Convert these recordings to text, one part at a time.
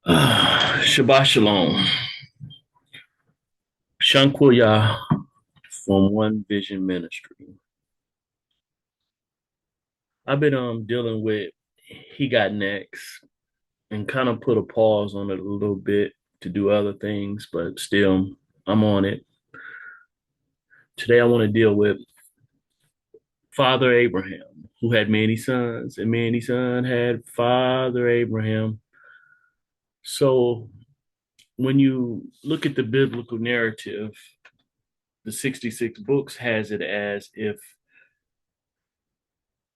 Shabbat Shalom. Shankuya from One Vision Ministry. I've been dealing with He Got Next and kind of put a pause on it a little bit to do other things, but still I'm on it. Today I want to deal with Father Abraham, who had many sons, and many sons had Father Abraham. So when you look at the biblical narrative, the 66 books has it as if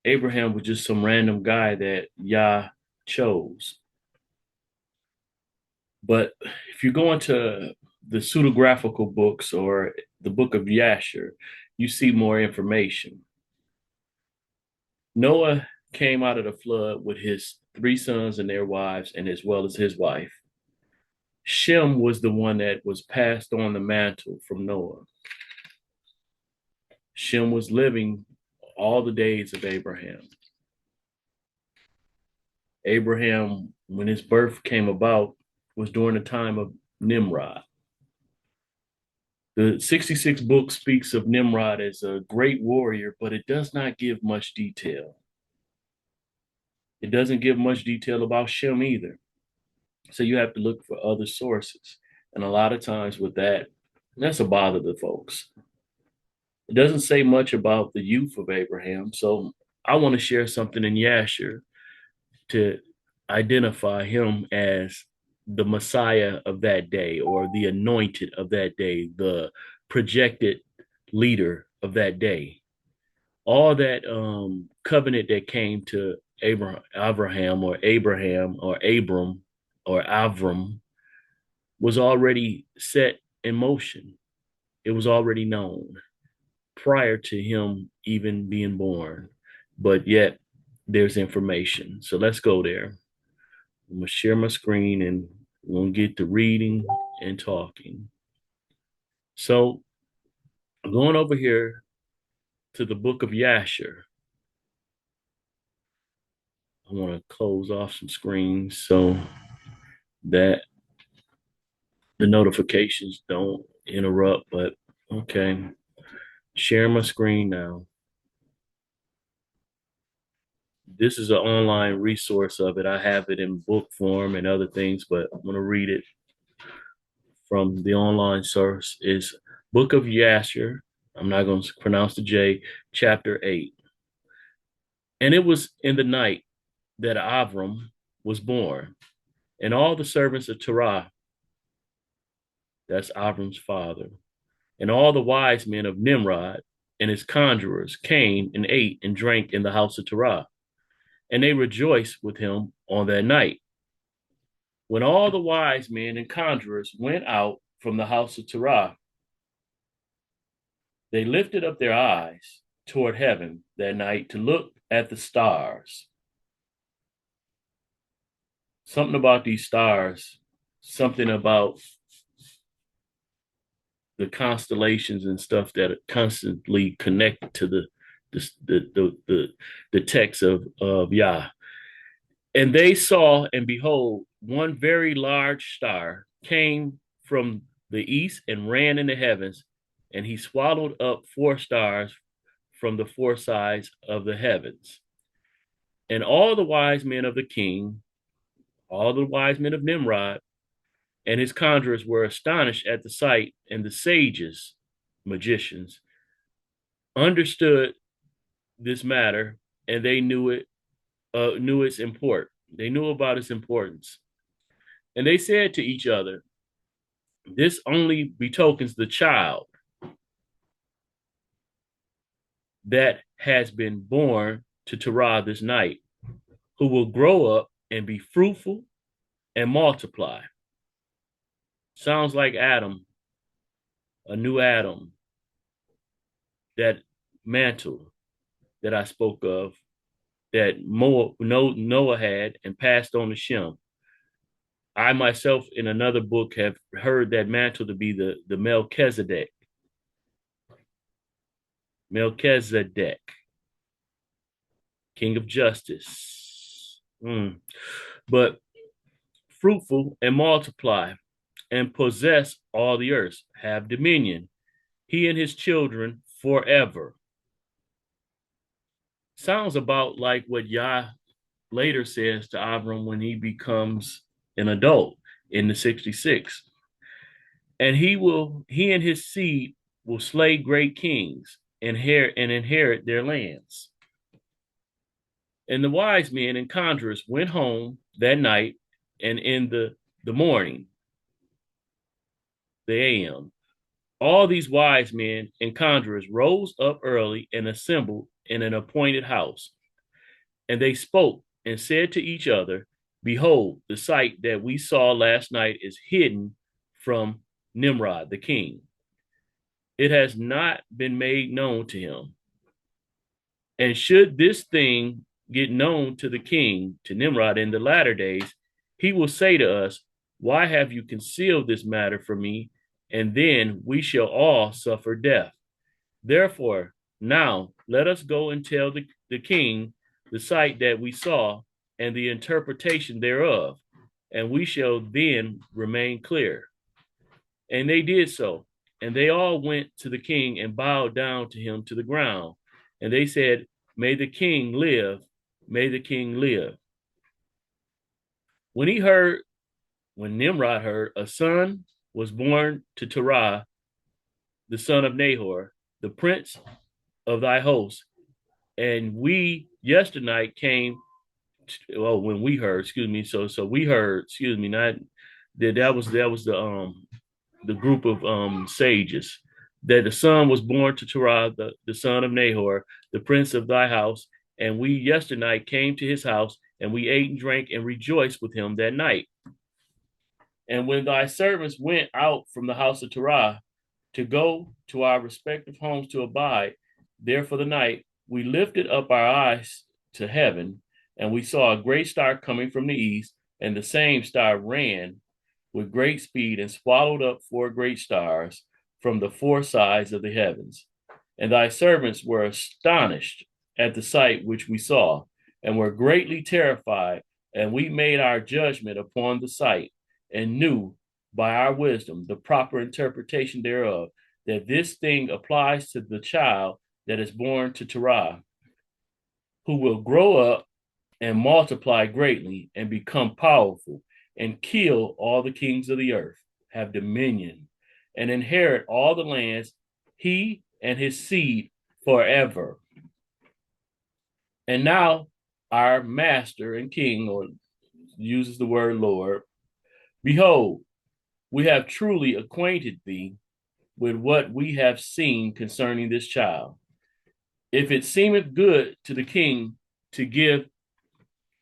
Abraham was just some random guy that Yah chose. But if you go into the pseudographical books or the book of Yasher, you see more information. Noah came out of the flood with his three sons and their wives, and as well as his wife. Shem was the one that was passed on the mantle from Noah. Shem was living all the days of Abraham. Abraham, when his birth came about, was during the time of Nimrod. The 66 book speaks of Nimrod as a great warrior, but it does not give much detail. It doesn't give much detail about Shem either. So you have to look for other sources. And a lot of times with that, that's a bother to folks. It doesn't say much about the youth of Abraham. So I want to share something in Yasher to identify him as the Messiah of that day or the anointed of that day, the projected leader of that day. All that covenant that came to Abraham or Abram or Avram was already set in motion. It was already known prior to him even being born. But yet there's information. So let's go there. I'm gonna share my screen and we're gonna get to reading and talking. So going over here to the book of Yasher. I want to close off some screens so that the notifications don't interrupt. But okay, share my screen now. This is an online resource of it. I have it in book form and other things, but I'm going to read it from the online source. Is Book of Yasher. I'm not going to pronounce the J, chapter 8. And it was in the night that Avram was born, and all the servants of Terah, that's Avram's father, and all the wise men of Nimrod and his conjurers came and ate and drank in the house of Terah, and they rejoiced with him on that night. When all the wise men and conjurers went out from the house of Terah, they lifted up their eyes toward heaven that night to look at the stars. Something about these stars, something about the constellations and stuff that are constantly connected to the text of Yah. And they saw, and behold, one very large star came from the east and ran in the heavens, and he swallowed up four stars from the four sides of the heavens. And all the wise men of the king, all the wise men of Nimrod, and his conjurers were astonished at the sight, and the sages, magicians, understood this matter, and they knew its import. They knew about its importance. And they said to each other, this only betokens the child that has been born to Terah this night, who will grow up and be fruitful and multiply. Sounds like Adam, a new Adam, that mantle that I spoke of, that Noah had and passed on to Shem. I myself, in another book, have heard that mantle to be the Melchizedek, King of Justice. But fruitful and multiply, and possess all the earth, have dominion, he and his children forever. Sounds about like what Yah later says to Avram when he becomes an adult in the 66. And he and his seed will slay great kings and inherit their lands. And the wise men and conjurers went home that night, and in the morning, the AM, all these wise men and conjurers rose up early and assembled in an appointed house. And they spoke and said to each other, behold, the sight that we saw last night is hidden from Nimrod, the king. It has not been made known to him. And should this thing get known to the king, to Nimrod, in the latter days, he will say to us, why have you concealed this matter from me? And then we shall all suffer death. Therefore, now let us go and tell the king the sight that we saw and the interpretation thereof, and we shall then remain clear. And they did so. And they all went to the king and bowed down to him to the ground. And they said, may the king live, may the king live. When Nimrod heard, a son was born to Terah, the son of Nahor, the prince of thy host. And we yesternight came, when we heard, excuse me, so we heard, excuse me, not that was the group of sages, that the son was born to Terah, the son of Nahor, the prince of thy house, and we yesternight came to his house, and we ate and drank and rejoiced with him that night. And when thy servants went out from the house of Terah to go to our respective homes to abide there for the night, we lifted up our eyes to heaven, and we saw a great star coming from the east, and the same star ran with great speed and swallowed up 4 great stars from the 4 sides of the heavens. And thy servants were astonished at the sight which we saw, and were greatly terrified. And we made our judgment upon the sight, and knew by our wisdom the proper interpretation thereof, that this thing applies to the child that is born to Terah, who will grow up and multiply greatly and become powerful and kill all the kings of the earth, have dominion, and inherit all the lands, he and his seed forever. And now our master and king, or uses the word Lord, behold, we have truly acquainted thee with what we have seen concerning this child. If it seemeth good to the king to give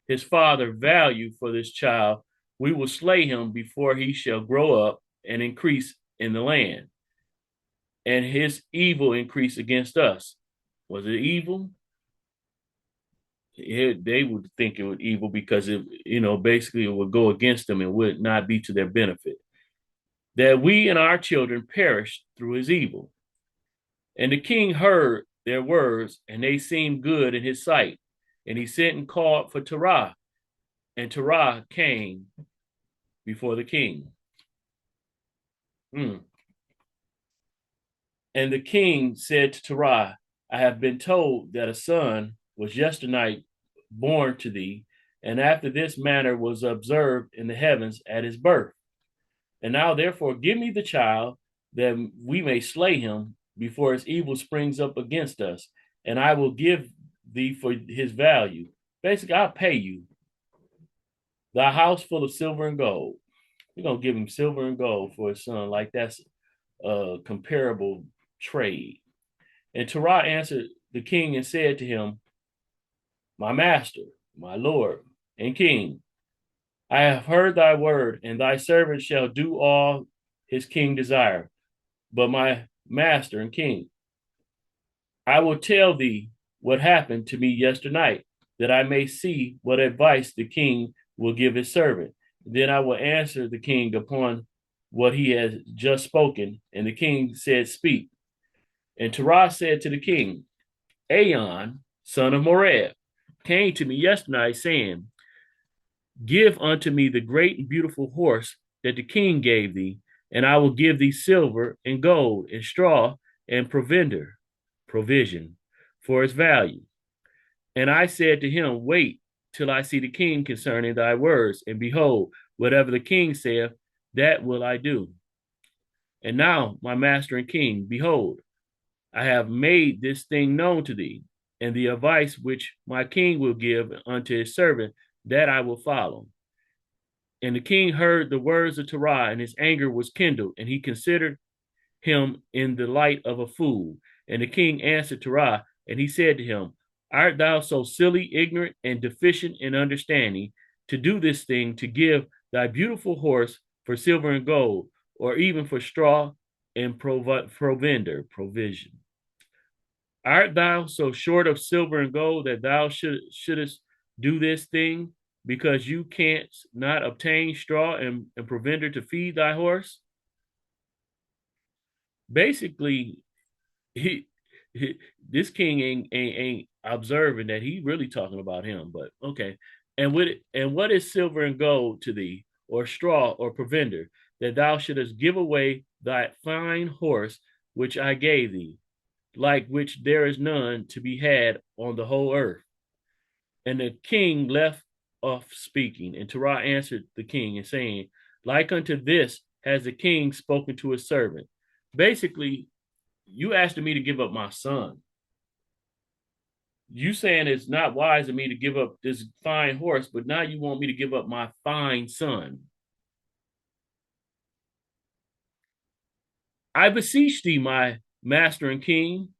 his father value for this child, we will slay him before he shall grow up and increase in the land, and his evil increase against us. Was it evil? They would think it was evil because basically it would go against them and would not be to their benefit. That we and our children perished through his evil. And the king heard their words, and they seemed good in his sight. And he sent and called for Terah, and Terah came before the king. And the king said to Terah, I have been told that a son was yesternight born to thee, and after this manner was observed in the heavens at his birth. And now therefore give me the child, that we may slay him before his evil springs up against us, and I will give thee for his value. Basically, I'll pay you. Thy house full of silver and gold. We're going to give him silver and gold for his son. Like that's a comparable trade. And Terah answered the king and said to him, my master, my lord, and king, I have heard thy word, and thy servant shall do all his king desire. But my master and king, I will tell thee what happened to me yesternight, that I may see what advice the king will give his servant. Then I will answer the king upon what he has just spoken. And the king said, speak. And Terah said to the king, Aon, son of Moreb, came to me yesterday, saying, Give unto me the great and beautiful horse that the king gave thee, and I will give thee silver and gold and straw and provision for its value. And I said to him, Wait till I see the king concerning thy words, and behold, whatever the king saith, that will I do. And now, my master and king, behold, I have made this thing known to thee, and the advice which my king will give unto his servant, that I will follow. And the king heard the words of Terah, and his anger was kindled, and he considered him in the light of a fool. And the king answered Terah, and he said to him, Art thou so silly, ignorant, and deficient in understanding to do this thing, to give thy beautiful horse for silver and gold, or even for straw and provision? Art thou so short of silver and gold that thou shouldest do this thing, because you can't not obtain straw and provender to feed thy horse? Basically, he, he this king ain't observing that he really talking about him. But okay, and what is silver and gold to thee, or straw or provender, that thou shouldest give away thy fine horse which I gave thee, like which there is none to be had on the whole earth? And the king left off speaking, and Terah answered the king and saying, Like unto this has the king spoken to his servant. Basically, you asked me to give up my son. You saying it's not wise of me to give up this fine horse, but now you want me to give up my fine son. I beseech thee, my master and king,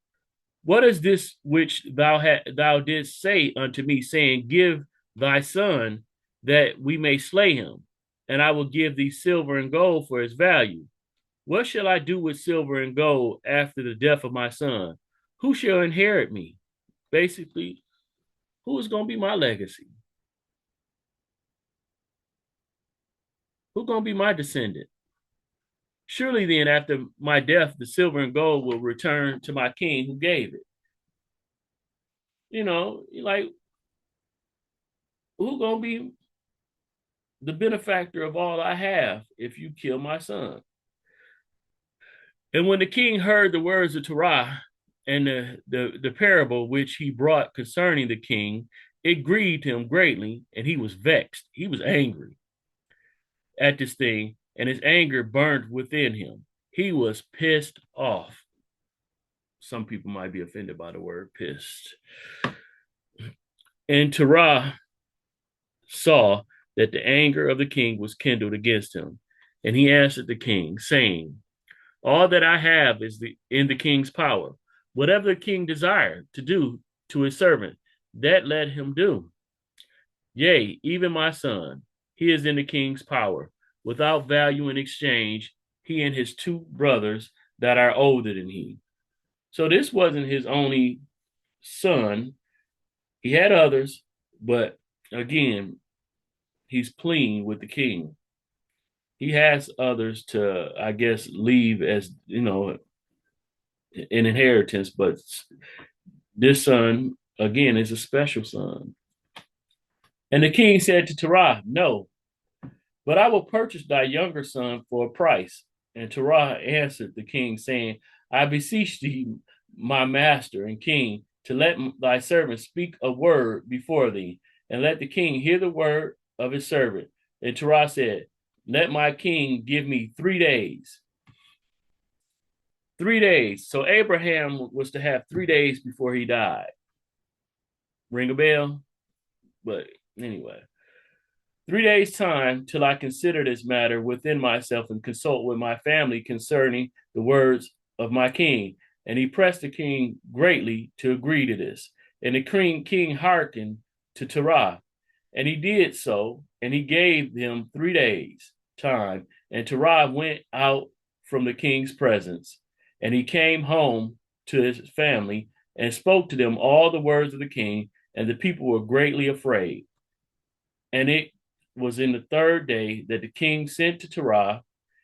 what is this which thou didst say unto me, saying, Give thy son that we may slay him, and I will give thee silver and gold for his value. What shall I do with silver and gold after the death of my son? Who shall inherit me? Basically, who is going to be my legacy? Who's going to be my descendant? Surely then, after my death, the silver and gold will return to my king who gave it. Like, who's going to be the benefactor of all I have if you kill my son? And when the king heard the words of Terah and the parable which he brought concerning the king, it grieved him greatly, and he was vexed. He was angry at this thing, and his anger burned within him. He was pissed off. Some people might be offended by the word pissed. And Terah saw that the anger of the king was kindled against him, and he answered the king, saying, All that I have is in the king's power. Whatever the king desired to do to his servant, that let him do. Yea, even my son, he is in the king's power. Without value in exchange, he and his two brothers that are older than he. So this wasn't his only son. He had others, but again, he's pleading with the king. He has others to, I guess, leave as, an inheritance, but this son, again, is a special son. And the king said to Terah, No, but I will purchase thy younger son for a price. And Terah answered the king, saying, I beseech thee, my master and king, to let thy servant speak a word before thee, and let the king hear the word of his servant. And Terah said, Let my king give me 3 days. 3 days. So Abraham was to have 3 days before he died. Ring a bell? But anyway, 3 days' time till I consider this matter within myself and consult with my family concerning the words of my king. And he pressed the king greatly to agree to this. And the king hearkened to Terah. And he did so, and he gave him 3 days' time. And Terah went out from the king's presence. And he came home to his family and spoke to them all the words of the king, and the people were greatly afraid. And it was in the 3rd day that the king sent to Terah,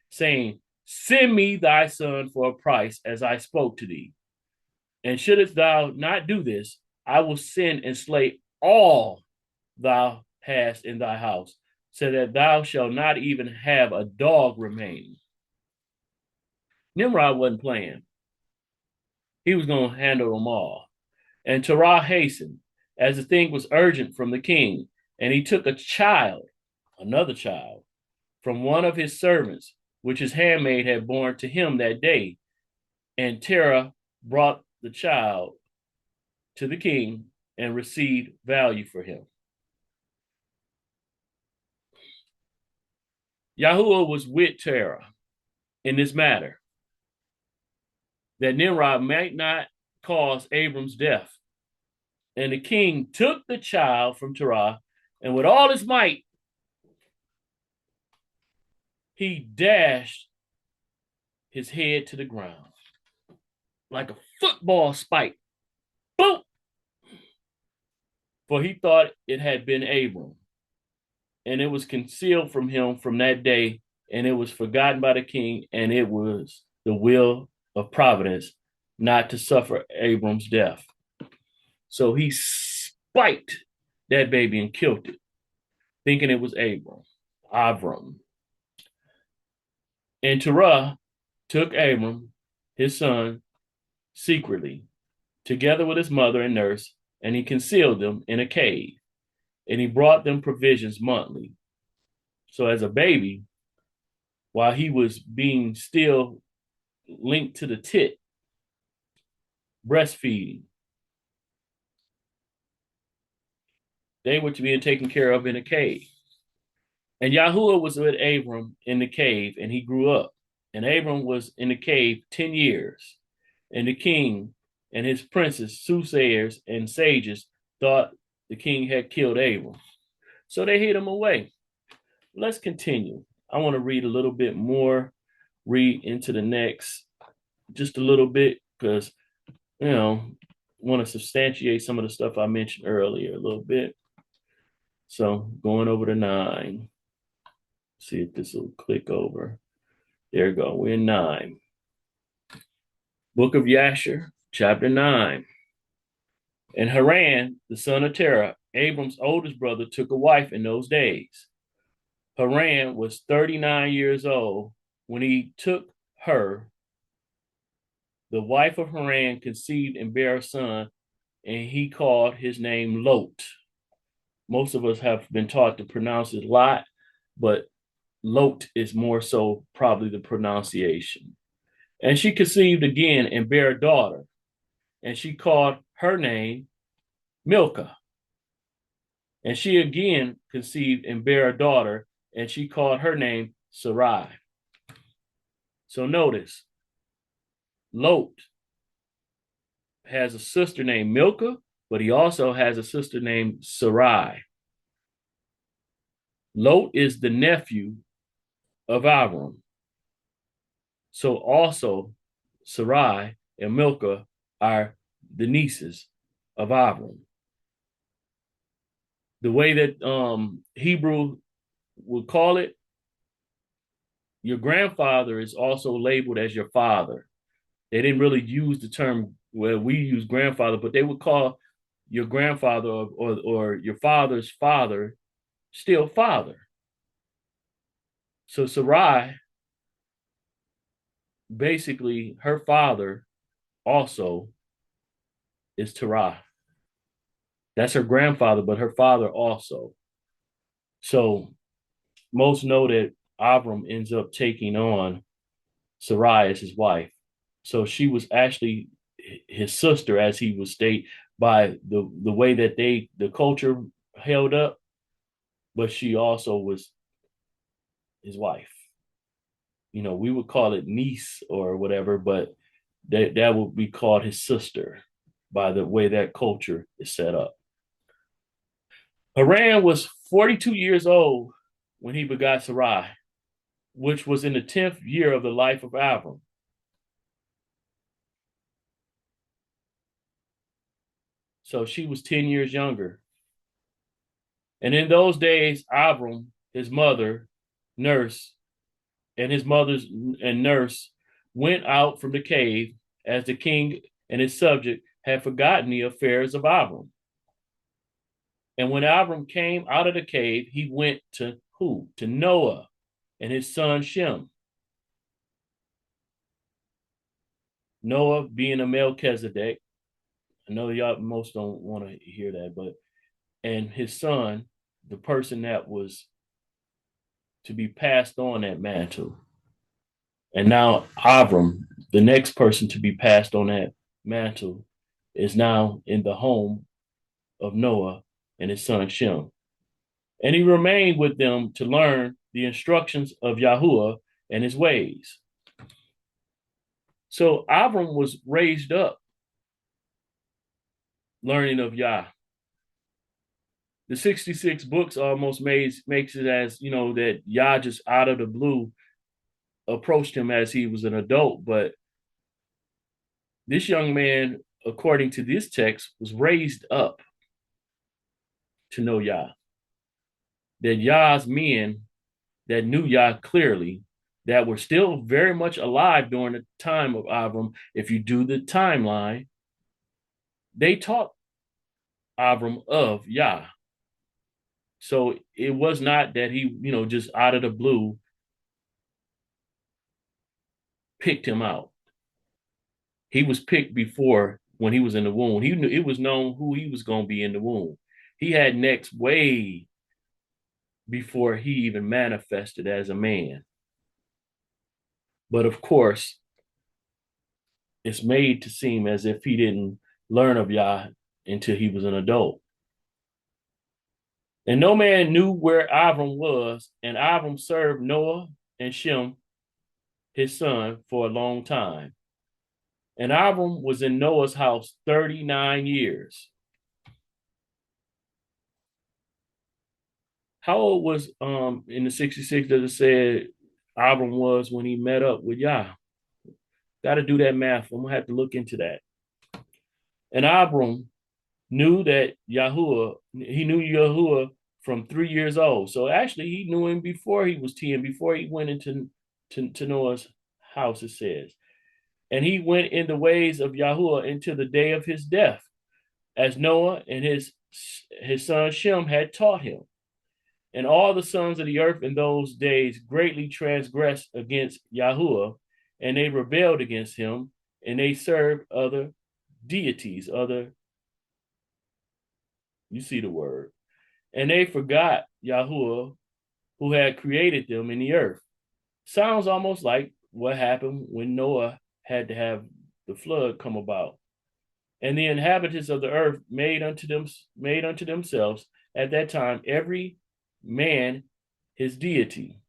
saying, Send me thy son for a price, as I spoke to thee. And shouldest thou not do this, I will send and slay all hast in thy house, so that thou shalt not even have a dog remaining. Nimrod wasn't playing. He was going to handle them all. And Terah hastened, as the thing was urgent from the king, and he took a child, another child, from one of his servants, which his handmaid had borne to him that day. And Terah brought the child to the king and received value for him. Yahuwah was with Terah in this matter, that Nimrod might not cause Abram's death. And the king took the child from Terah, and with all his might, he dashed his head to the ground like a football spike. Boom! For he thought it had been Abram. And it was concealed from him from that day, and it was forgotten by the king, and it was the will of providence not to suffer Abram's death. So he spiked that baby and killed it, thinking it was Avram. And Terah took Abram, his son, secretly, together with his mother and nurse, and he concealed them in a cave, and he brought them provisions monthly. So as a baby, while he was being still linked to the tit, breastfeeding, they were to be taken care of in a cave. And Yahuwah was with Abram in the cave, and he grew up. And Abram was in the cave 10 years. And the king and his princes, soothsayers, and sages thought the king had killed Abram. So they hid him away. Let's continue. I want to read a little bit more, read into the next just a little bit, because, want to substantiate some of the stuff I mentioned earlier a little bit. So going over to 9. See if this will click over. There we go. We're in 9. Book of Yasher, chapter 9. And Haran, the son of Terah, Abram's oldest brother, took a wife in those days. Haran was 39 years old when he took her. The wife of Haran conceived and bare a son, and he called his name Lot. Most of us have been taught to pronounce it Lot, but Lot is more so probably the pronunciation. And she conceived again and bare a daughter, and she called her name Milcah. And she again conceived and bare a daughter, and she called her name Sarai. So notice, Lot has a sister named Milcah, but he also has a sister named Sarai. Lot is the nephew of Avram. So also Sarai and Milcah are the nieces of Avram. The way that Hebrew would call it, your grandfather is also labeled as your father. They didn't really use the term where we use grandfather, but they would call your grandfather or your father's father still father. So Sarai, basically her father also is Terah. That's her grandfather, but her father also. So most know that Avram ends up taking on Sarai as his wife. So she was actually his sister, as he would state, by the way that the culture held up, but she also was his wife. We would call it niece or whatever, but that would be called his sister by the way that culture is set up. Haran was 42 years old when he begot Sarai, which was in the 10th year of the life of Avram. So she was 10 years younger. And in those days, Avram, his mother, nurse, and his mother's and nurse went out from the cave, as the king and his subject had forgotten the affairs of Avram. And when Avram came out of the cave, he went to who? To Noah and his son Shem. Noah being a Melchizedek. I know y'all most don't want to hear that, but and his son, the person that was to be passed on that mantle. And now Avram, the next person to be passed on that mantle, is now in the home of Noah and his son Shem. And he remained with them to learn the instructions of Yahuwah and his ways. So Avram was raised up learning of Yah. The 66 books almost makes it as, that Yah just out of the blue approached him as he was an adult. But this young man, according to this text, was raised up to know Yah. That Yah's men that knew Yah clearly, that were still very much alive during the time of Avram, if you do the timeline, they taught Avram of Yah. So it was not that he, just out of the blue picked him out. He was picked before when he was in the womb. He knew it was known who he was going to be in the womb. He had next way before he even manifested as a man. But of course, it's made to seem as if he didn't learn of Yah until he was an adult. And no man knew where Avram was, and Avram served Noah and Shem, his son, for a long time. And Avram was in Noah's house 39 years. How old was in the 66 that it said Avram was when he met up with Yah? Got to do that math. I'm gonna have to look into that. And Avram knew that he knew Yahuwah from 3 years old. So actually, he knew him before he was 10, before he went into to Noah's house, it says. And he went in the ways of Yahuwah into the day of his death, as Noah and his son Shem had taught him. And all the sons of the earth in those days greatly transgressed against Yahuwah, and they rebelled against him, and they served other deities, you see the word. And they forgot Yahuwah, who had created them in the earth. Sounds almost like what happened when Noah had to have the flood come about. And the inhabitants of the earth made unto themselves at that time every man his deity,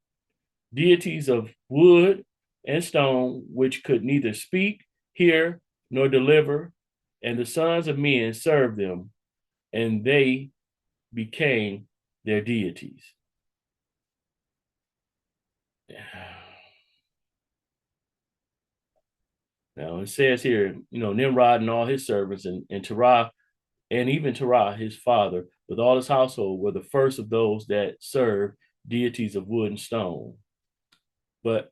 deities of wood and stone, which could neither speak, hear, nor deliver. And the sons of men served them, and they became their deities. Now it says here, Nimrod and all his servants and Terah, and even Terah, his father, with all his household, were the first of those that served deities of wood and stone. But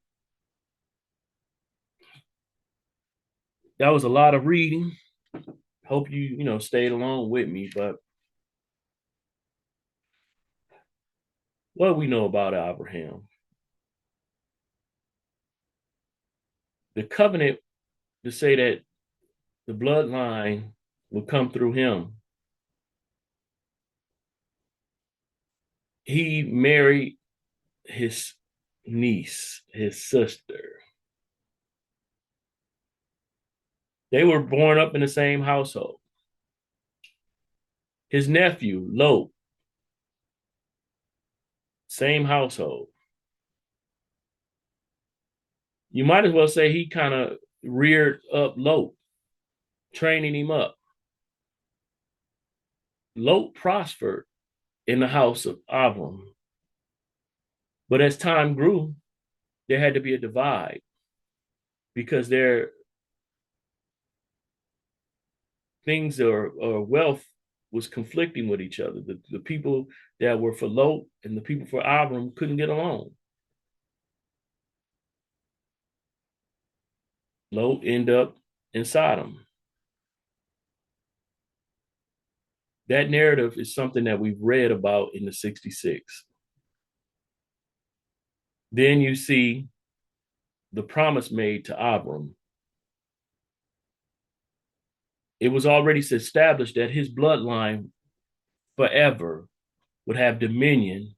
that was a lot of reading. Hope you stayed along with me. But what do we know about Abraham? The covenant to say that the bloodline would come through him. He married his niece, his sister. They were born up in the same household. His nephew, Lot, same household. You might as well say he kind of reared up Lot, training him up. Lot prospered in the house of Avram. But as time grew, there had to be a divide because their things or wealth was conflicting with each other. The people that were for Lot and the people for Avram couldn't get along. Lot ended up in Sodom. That narrative is something that we've read about in the 66. Then you see the promise made to Avram. It was already established that his bloodline forever would have dominion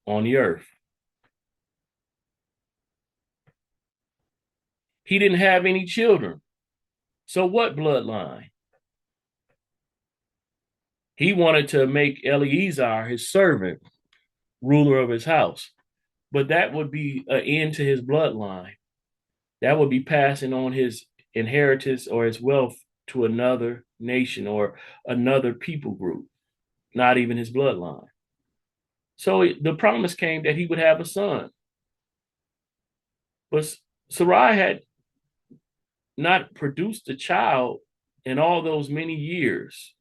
on the earth. He didn't have any children. So what bloodline? He wanted to make Eleazar his servant, ruler of his house. But that would be an end to his bloodline. That would be passing on his inheritance or his wealth to another nation or another people group, not even his bloodline. So the promise came that he would have a son. But Sarai had not produced a child in all those many years.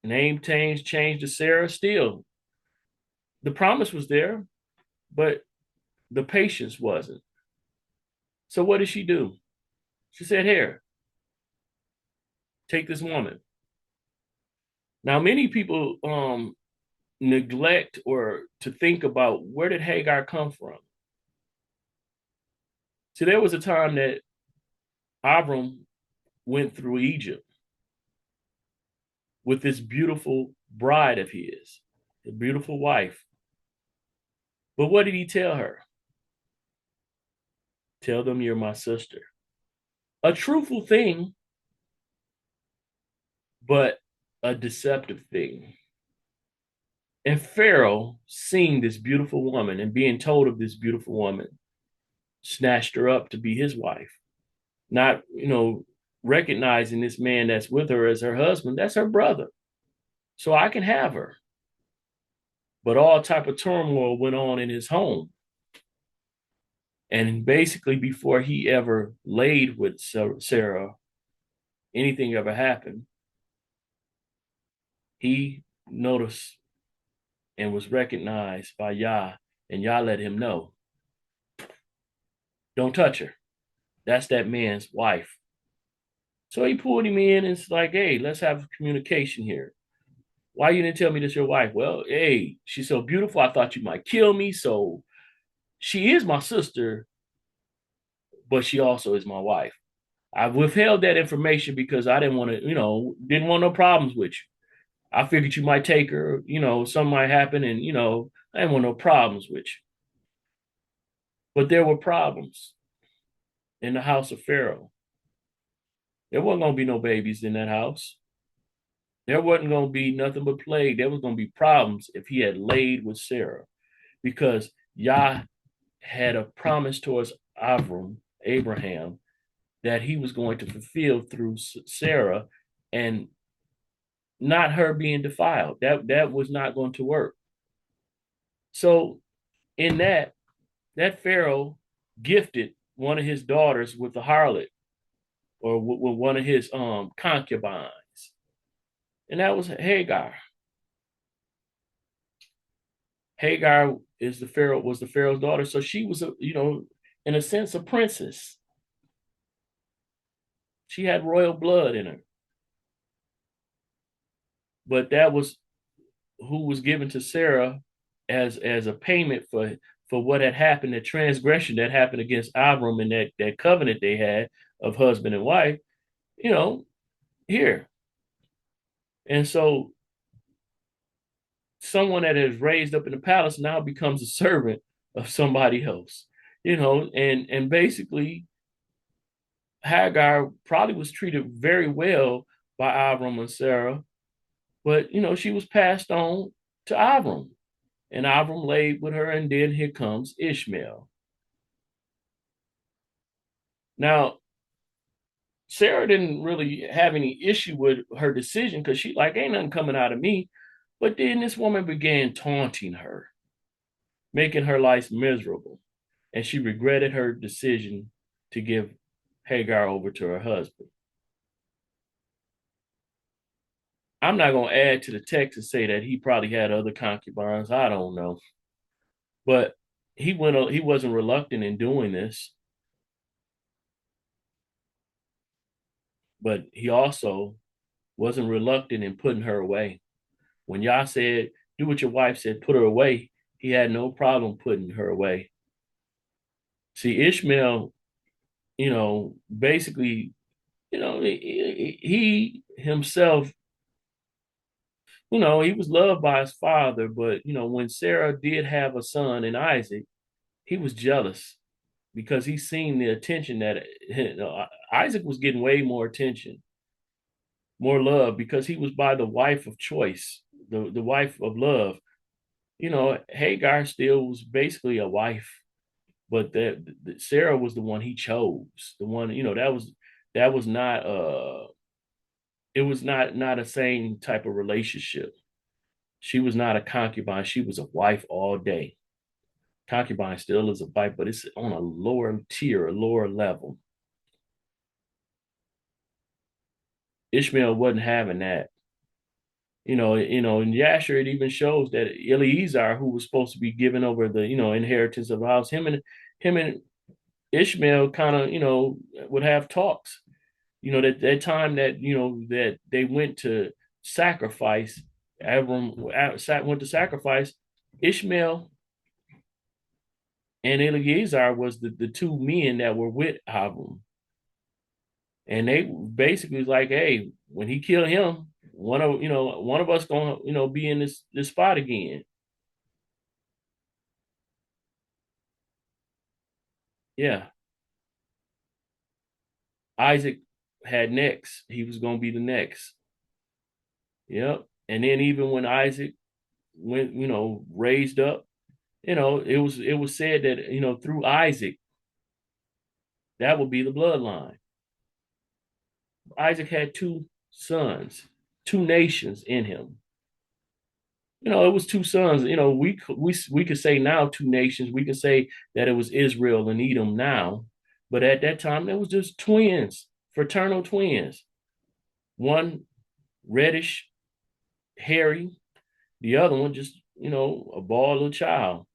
Name changed to Sarah still. The promise was there, but the patience wasn't. So what did she do? She said, here, take this woman. Now, many people neglect or to think about where did Hagar come from? So there was a time that Avram went through Egypt with this beautiful bride of his, a beautiful wife. But what did he tell her? Tell them you're my sister. A truthful thing, but a deceptive thing. And Pharaoh, seeing this beautiful woman and being told of this beautiful woman, snatched her up to be his wife. Not, recognizing this man that's with her as her husband, that's her brother. So I can have her. But all type of turmoil went on in his home. And basically, before he ever laid with Sarah, anything ever happened, he noticed and was recognized by Yah, and Yah let him know, don't touch her. That's that man's wife. So he pulled him in and it's like, hey, let's have communication here. Why you didn't tell me this your wife? Well, hey, she's so beautiful. I thought you might kill me. So she is my sister, but she also is my wife. I withheld that information because I didn't want to, didn't want no problems with you. I figured you might take her, something might happen, and I didn't want no problems with you. But there were problems in the house of Pharaoh. There wasn't gonna be no babies in that house. There wasn't gonna be nothing but plague. There was gonna be problems if he had laid with Sarah, because Yah had a promise towards Abraham, that he was going to fulfill through Sarah, and not her being defiled. That was not going to work. So in that Pharaoh gifted one of his daughters with the harlot, or with one of his concubines, and that was Hagar. Hagar was the Pharaoh's daughter, so she was in a sense a princess. She had royal blood in her, but that was who was given to Sarah as a payment for what had happened, the transgression that happened against Avram, and that covenant they had of husband and wife, here. And so someone that is raised up in the palace now becomes a servant of somebody else, and basically Hagar probably was treated very well by Avram and Sarah, but she was passed on to Avram, and Avram laid with her, and then here comes Ishmael. Now, Sarah didn't really have any issue with her decision because she like, ain't nothing coming out of me. But then this woman began taunting her, making her life miserable. And she regretted her decision to give Hagar over to her husband. I'm not going to add to the text and say that he probably had other concubines. I don't know. But he wasn't reluctant in doing this. But he also wasn't reluctant in putting her away. When Yah said, do what your wife said, put her away, he had no problem putting her away. See, Ishmael, basically, he himself, he was loved by his father, but, when Sarah did have a son in Isaac, he was jealous because he seen the attention that Isaac was getting way more attention, more love because he was by the wife of choice, the wife of love. Hagar still was basically a wife, but that Sarah was the one he chose. The one, that was not it was not a same type of relationship. She was not a concubine. She was a wife all day. Concubine still is a wife, but it's on a lower tier, a lower level. Ishmael wasn't having that. In Yasher, it even shows that Eliezer, who was supposed to be giving over the, inheritance of the house, him and Ishmael kind of, would have talks. That time that, that they went to sacrifice, Avram went to sacrifice, Ishmael and Eliezer was the two men that were with Avram. And they basically was like, hey, when he killed him, one of us gonna, be in this spot again. Yeah. Isaac had next. He was gonna be the next. Yep. And then even when Isaac went, raised up, it was said that, through Isaac, that would be the bloodline. Isaac had two sons, two nations in him. It was two sons. We could say now two nations. We could say that it was Israel and Edom now, but at that time it was just twins, fraternal twins. One reddish, hairy, the other one just a bald little child.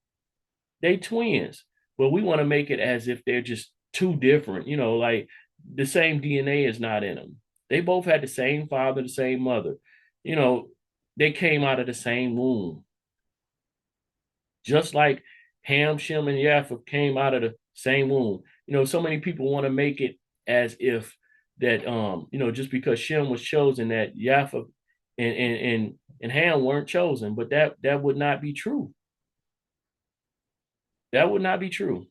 They twins, but we want to make it as if they're just two different. Like the same DNA is not in them. They both had the same father, the same mother. You know, they came out of the same womb. Just like Ham, Shem, and Japheth came out of the same womb. So many people want to make it as if that just because Shem was chosen that Japheth and Ham weren't chosen, but that would not be true. That would not be true.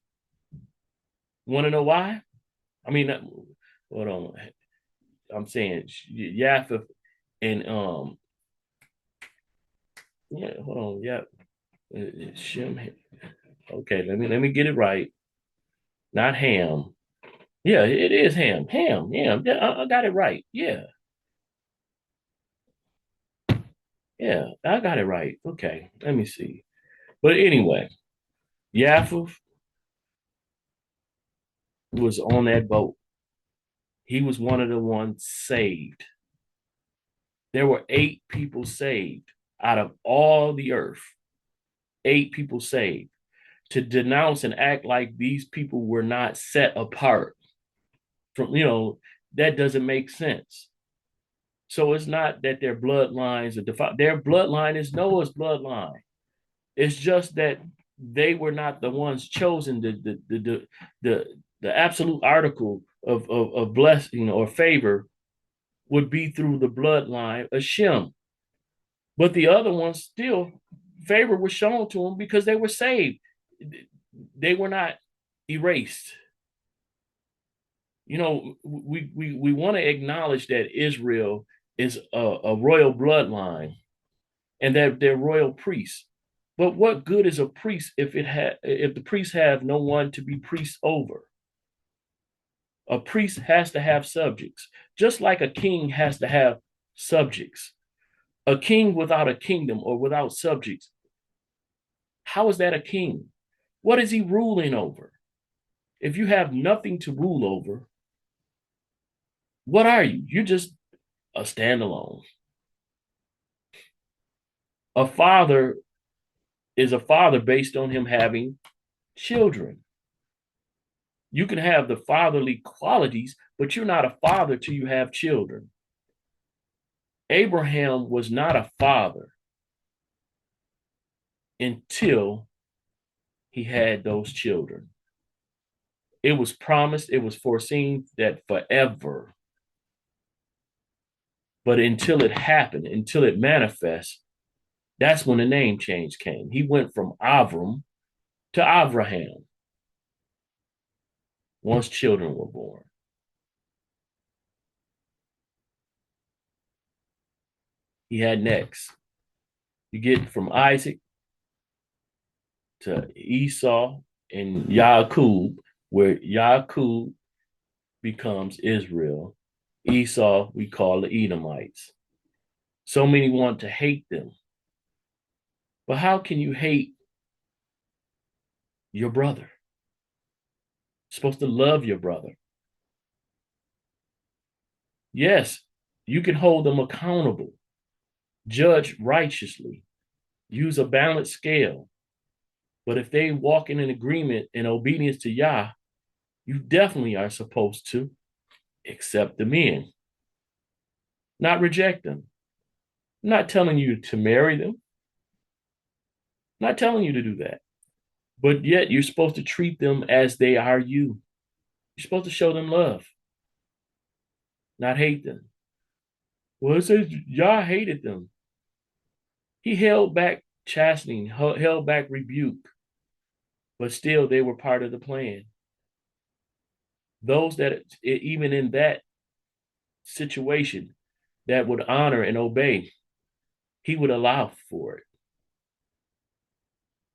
Want to know why? I mean, hold on. I'm saying Japheth and yeah, hold on, yeah, Shem. Okay, let me get it right. Not Ham. Yeah, it is Ham. Ham. Yeah, I got it right. Yeah, yeah, I got it right. Okay, let me see. But anyway, Japheth was on that boat. He was one of the ones saved. There were 8 people saved out of all the earth. 8 people saved. To denounce and act like these people were not set apart from, that doesn't make sense. So it's not that their bloodlines are defined. Their bloodline is Noah's bloodline. It's just that they were not the ones chosen. The absolute article of blessing or favor would be through the bloodline of Shem. But the other ones still, favor was shown to them because they were saved. They were not erased. We want to acknowledge that Israel is a royal bloodline and that they're royal priests. But what good is a priest if the priests have no one to be priest over? A priest has to have subjects, just like a king has to have subjects. A king without a kingdom or without subjects, how is that a king? What is he ruling over? If you have nothing to rule over, what are you? You're just a standalone. A father is a father based on him having children. You can have the fatherly qualities, but you're not a father till you have children. Abraham was not a father until he had those children. It was promised, it was foreseen that forever. But until it happened, until it manifests, that's when the name change came. He went from Avram to Avraham once children were born. He had next. You get from Isaac to Esau and Yaakov, where Yaakov becomes Israel. Esau, we call the Edomites. So many want to hate them. But how can you hate your brother? You're supposed to love your brother. Yes, you can hold them accountable, judge righteously, use a balanced scale. But if they walk in an agreement and obedience to Yah, you definitely are supposed to accept the men, not reject them. I'm not telling you to marry them, I'm not telling you to do that. But yet you're supposed to treat them as they are you. You're supposed to show them love, not hate them. Well, it says Yah hated them. He held back chastening, held back rebuke, but still they were part of the plan. Those that, even in that situation, that would honor and obey, he would allow for it.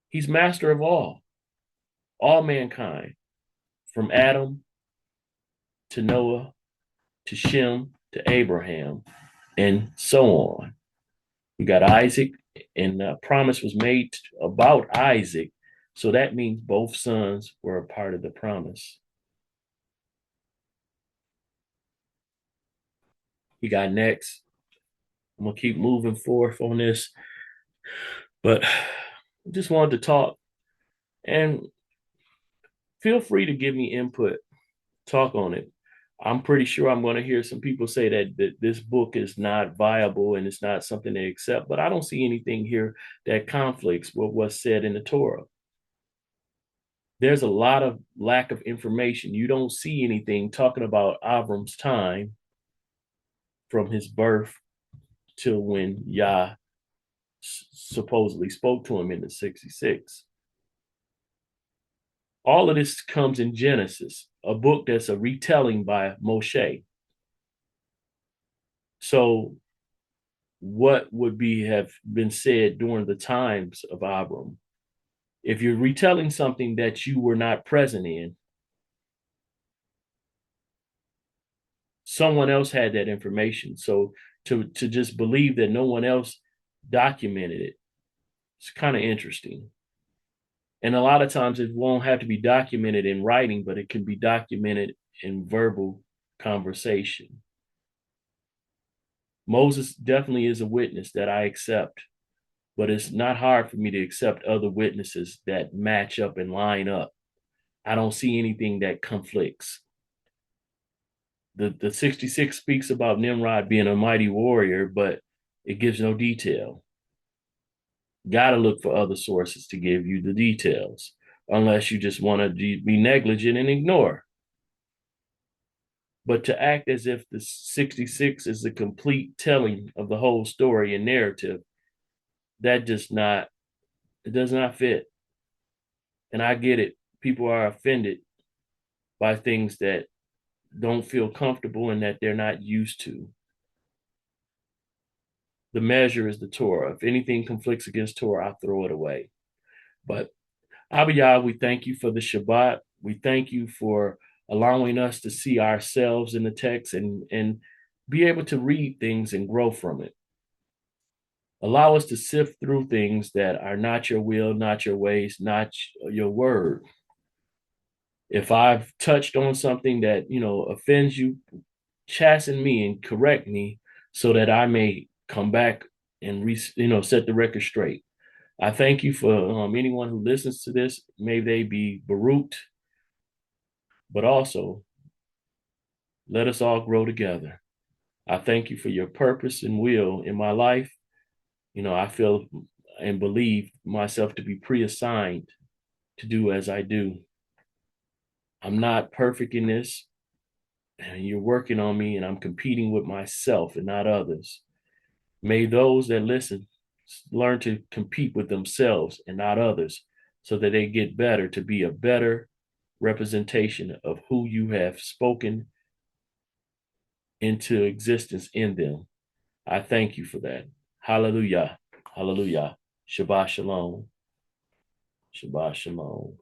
He's master of all mankind, from Adam to Noah to Shem to Abraham, and so on. We got Isaac, and a promise was made about Isaac. So that means both sons were a part of the promise. You got next. I'm going to keep moving forth on this, but I just wanted to talk, and feel free to give me input, talk on it. I'm pretty sure I'm going to hear some people say that this book is not viable and it's not something they accept, but I don't see anything here that conflicts with what's said in the Torah. There's a lot of lack of information. You don't see anything talking about Avram's time from his birth till when Yah supposedly spoke to him in the 66. All of this comes in Genesis, a book that's a retelling by Moshe. So what would have been said during the times of Avram? If you're retelling something that you were not present in, someone else had that information. So to just believe that no one else documented it, it's kind of interesting. And a lot of times it won't have to be documented in writing, but it can be documented in verbal conversation. Moses definitely is a witness that I accept, but it's not hard for me to accept other witnesses that match up and line up. I don't see anything that conflicts. The 66 speaks about Nimrod being a mighty warrior, but it gives no detail. Got to look for other sources to give you the details, unless you just want to be negligent and ignore. But to act as if the 66 is the complete telling of the whole story and narrative, that does not, it does not fit. And I get it. People are offended by things that don't feel comfortable and that they're not used to. The measure is the Torah. If anything conflicts against Torah, I throw it away. But Abiyah, we thank you for the Shabbat. We thank you for allowing us to see ourselves in the text and be able to read things and grow from it. Allow us to sift through things that are not your will, not your ways, not your word. If I've touched on something that, offends you, chasten me and correct me so that I may come back and set the record straight. I thank you for anyone who listens to this. May they be baruched, but also let us all grow together. I thank you for your purpose and will in my life. I feel and believe myself to be pre-assigned to do as I do. I'm not perfect in this, and you're working on me, and I'm competing with myself and not others. May those that listen learn to compete with themselves and not others so that they get better to be a better representation of who you have spoken into existence in them. I thank you for that. Hallelujah. Hallelujah. Shabbat shalom. Shabbat shalom.